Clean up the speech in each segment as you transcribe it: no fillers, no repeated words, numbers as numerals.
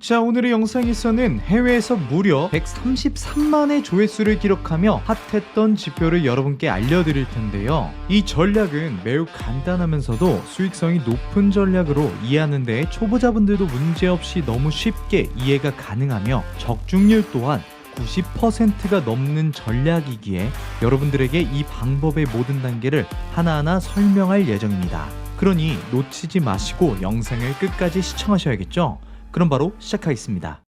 자, 오늘의 영상에서는 해외에서 무려 133만의 조회수를 기록하며 핫했던 지표를 여러분께 알려드릴 텐데요. 이 전략은 매우 간단하면서도 수익성이 높은 전략으로 이해하는 데 초보자분들도 문제없이 너무 쉽게 이해가 가능하며 적중률 또한 90%가 넘는 전략이기에 여러분들에게 이 방법의 모든 단계를 하나하나 설명할 예정입니다. 그러니 놓치지 마시고 영상을 끝까지 시청하셔야겠죠? 그럼 바로 시작하겠습니다.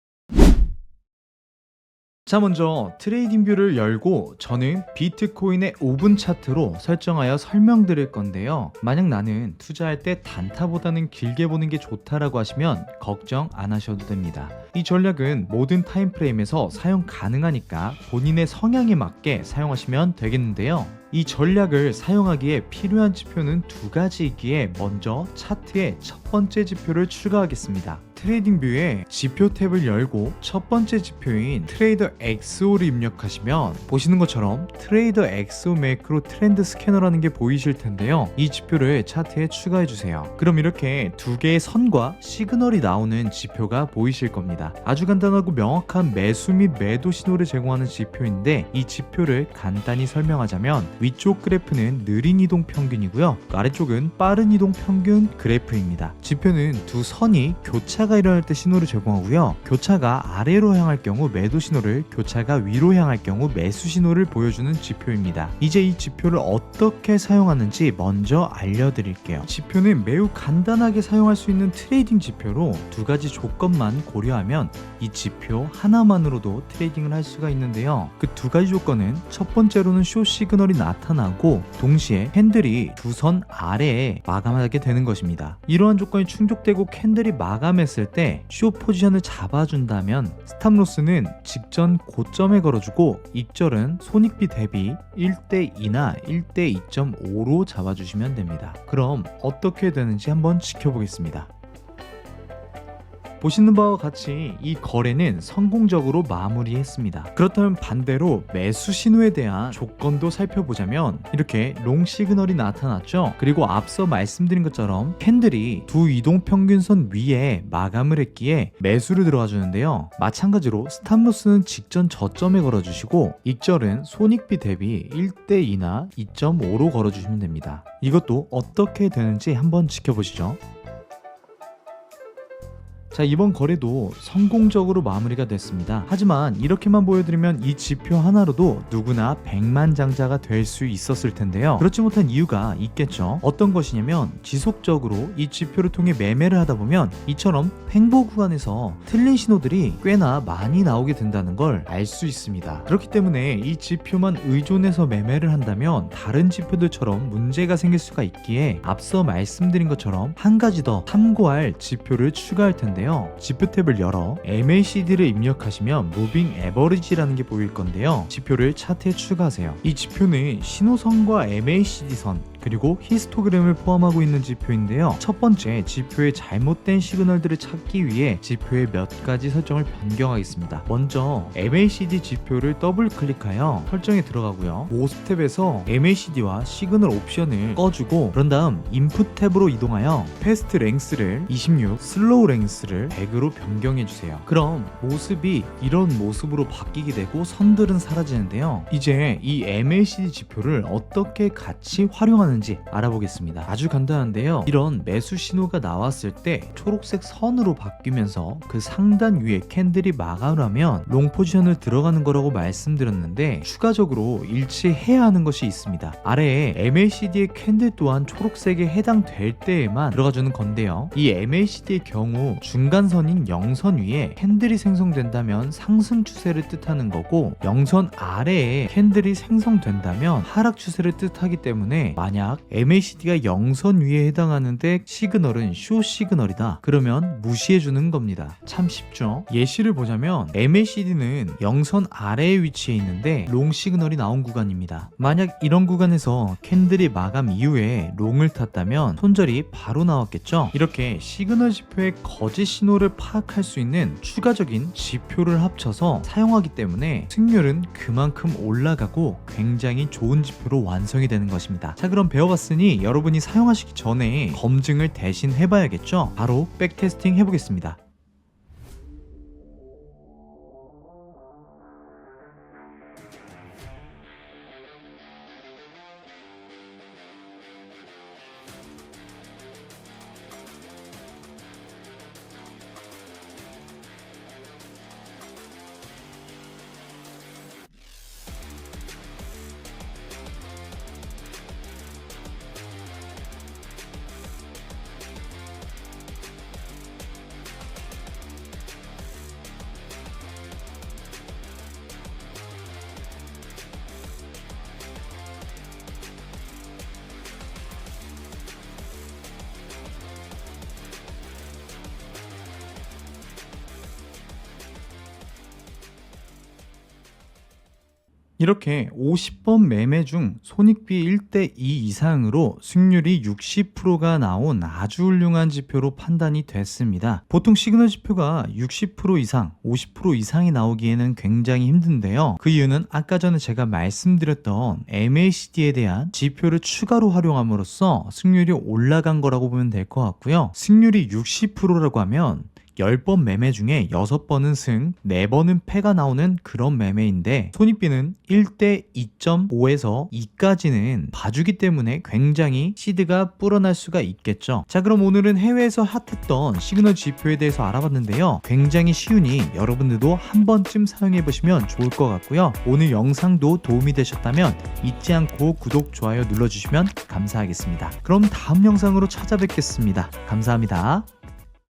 자, 먼저 트레이딩 뷰를 열고 저는 비트코인의 5분 차트로 설정하여 설명드릴 건데요. 만약 나는 투자할 때 단타보다는 길게 보는 게 좋다라고 하시면 걱정 안 하셔도 됩니다. 이 전략은 모든 타임프레임에서 사용 가능하니까 본인의 성향에 맞게 사용하시면 되겠는데요. 이 전략을 사용하기에 필요한 지표는 두 가지이기에 먼저 차트에 첫 번째 지표를 추가하겠습니다. 트레이딩 뷰에 지표 탭을 열고 첫 번째 지표인 트레이더 XO를 입력하시면 보시는 것처럼 트레이더 XO 매크로 트렌드 스캐너라는 게 보이실 텐데요. 이 지표를 차트에 추가해 주세요. 그럼 이렇게 두 개의 선과 시그널이 나오는 지표가 보이실 겁니다. 아주 간단하고 명확한 매수 및 매도 신호를 제공하는 지표인데 이 지표를 간단히 설명하자면 위쪽 그래프는 느린 이동 평균이고요. 아래쪽은 빠른 이동 평균 그래프입니다. 지표는 두 선이 교차가 일어날 때 신호를 제공하고요. 교차가 아래로 향할 경우 매도 신호를, 교차가 위로 향할 경우 매수 신호를 보여주는 지표입니다. 이제 이 지표를 어떻게 사용하는지 먼저 알려드릴게요. 지표는 매우 간단하게 사용할 수 있는 트레이딩 지표로 두 가지 조건만 고려하면 이 지표 하나만으로도 트레이딩을 할 수가 있는데요. 그 두 가지 조건은 첫 번째로는 쇼 시그널이 나타나고 동시에 캔들이 두 선 아래에 마감하게 되는 것입니다. 이러한 조건이 충족되고 캔들이 마감했을 때 쇼 포지션을 잡아준다면 스탑로스는 직전 고점에 걸어주고 익절은 손익비 대비 1대2나 1대2.5로 잡아주시면 됩니다. 그럼 어떻게 되는지 한번 지켜보겠습니다. 보시는 바와 같이 이 거래는 성공적으로 마무리했습니다. 그렇다면 반대로 매수 신호에 대한 조건도 살펴보자면 이렇게 롱 시그널이 나타났죠. 그리고 앞서 말씀드린 것처럼 캔들이 두 이동평균선 위에 마감을 했기에 매수를 들어가 주는데요. 마찬가지로 스탑로스는 직전 저점에 걸어주시고 익절은 손익비 대비 1대2나 2.5로 걸어주시면 됩니다. 이것도 어떻게 되는지 한번 지켜보시죠. 자, 이번 거래도 성공적으로 마무리가 됐습니다. 하지만 이렇게만 보여드리면 이 지표 하나로도 누구나 백만장자가 될 수 있었을 텐데요. 그렇지 못한 이유가 있겠죠. 어떤 것이냐면 지속적으로 이 지표를 통해 매매를 하다 보면 이처럼 횡보 구간에서 틀린 신호들이 꽤나 많이 나오게 된다는 걸 알 수 있습니다. 그렇기 때문에 이 지표만 의존해서 매매를 한다면 다른 지표들처럼 문제가 생길 수가 있기에 앞서 말씀드린 것처럼 한 가지 더 참고할 지표를 추가할 텐데요. 지표 탭을 열어 MACD를 입력하시면 무빙 에버리지라는 게 보일 건데요. 지표를 차트에 추가하세요. 이 지표는 신호선과 MACD선 그리고 히스토그램을 포함하고 있는 지표인데요. 첫 번째, 지표의 잘못된 시그널들을 찾기 위해 지표의 몇 가지 설정을 변경하겠습니다. 먼저 MACD 지표를 더블 클릭하여 설정에 들어가고요. 5스텝에서 MACD와 시그널 옵션을 꺼주고 그런 다음 인풋 탭으로 이동하여 패스트 랭스를 26, 슬로우 랭스를 100으로 변경해주세요. 그럼 모습이 이런 모습으로 바뀌게 되고 선들은 사라지는데요. 이제 이 MACD 지표를 어떻게 같이 활용하는지 알아보겠습니다. 아주 간단한데요. 이런 매수 신호가 나왔을 때 초록색 선으로 바뀌면서 그 상단 위에 캔들이 마감을 하면 롱 포지션을 들어가는 거라고 말씀드렸는데 추가적으로 일치해야 하는 것이 있습니다. 아래에 MACD의 캔들 또한 초록색에 해당될 때에만 들어가주는 건데요. 이 MACD의 경우 중간선인 0선 위에 캔들이 생성된다면 상승 추세를 뜻하는 거고 0선 아래에 캔들이 생성된다면 하락 추세를 뜻하기 때문에 만약 MACD가 0선 위에 해당하는데 시그널은 쇼 시그널이다. 그러면 무시해주는 겁니다. 참 쉽죠? 예시를 보자면 MACD는 0선 아래에 위치해 있는데 롱 시그널이 나온 구간입니다. 만약 이런 구간에서 캔들이 마감 이후에 롱을 탔다면 손절이 바로 나왔겠죠? 이렇게 시그널 지표의 거짓 신호를 파악할 수 있는 추가적인 지표를 합쳐서 사용하기 때문에 승률은 그만큼 올라가고 굉장히 좋은 지표로 완성이 되는 것입니다. 자, 그럼 배워봤으니 여러분이 사용하시기 전에 검증을 대신 해봐야겠죠? 바로 백테스팅 해보겠습니다. 이렇게 50번 매매 중 손익비 1대 2 이상으로 승률이 60%가 나온 아주 훌륭한 지표로 판단이 됐습니다. 보통 시그널 지표가 60% 이상, 50% 이상이 나오기에는 굉장히 힘든데요. 그 이유는 아까 전에 제가 말씀드렸던 MACD에 대한 지표를 추가로 활용함으로써 승률이 올라간 거라고 보면 될 것 같고요. 승률이 60%라고 하면 10번 매매 중에 6번은 승, 4번은 패가 나오는 그런 매매인데 손익비는 1대 2.5에서 2까지는 봐주기 때문에 굉장히 시드가 불어날 수가 있겠죠. 자, 그럼 오늘은 해외에서 핫했던 시그널 지표에 대해서 알아봤는데요. 굉장히 쉬우니 여러분들도 한 번쯤 사용해보시면 좋을 것 같고요. 오늘 영상도 도움이 되셨다면 잊지 않고 구독, 좋아요 눌러주시면 감사하겠습니다. 그럼 다음 영상으로 찾아뵙겠습니다. 감사합니다.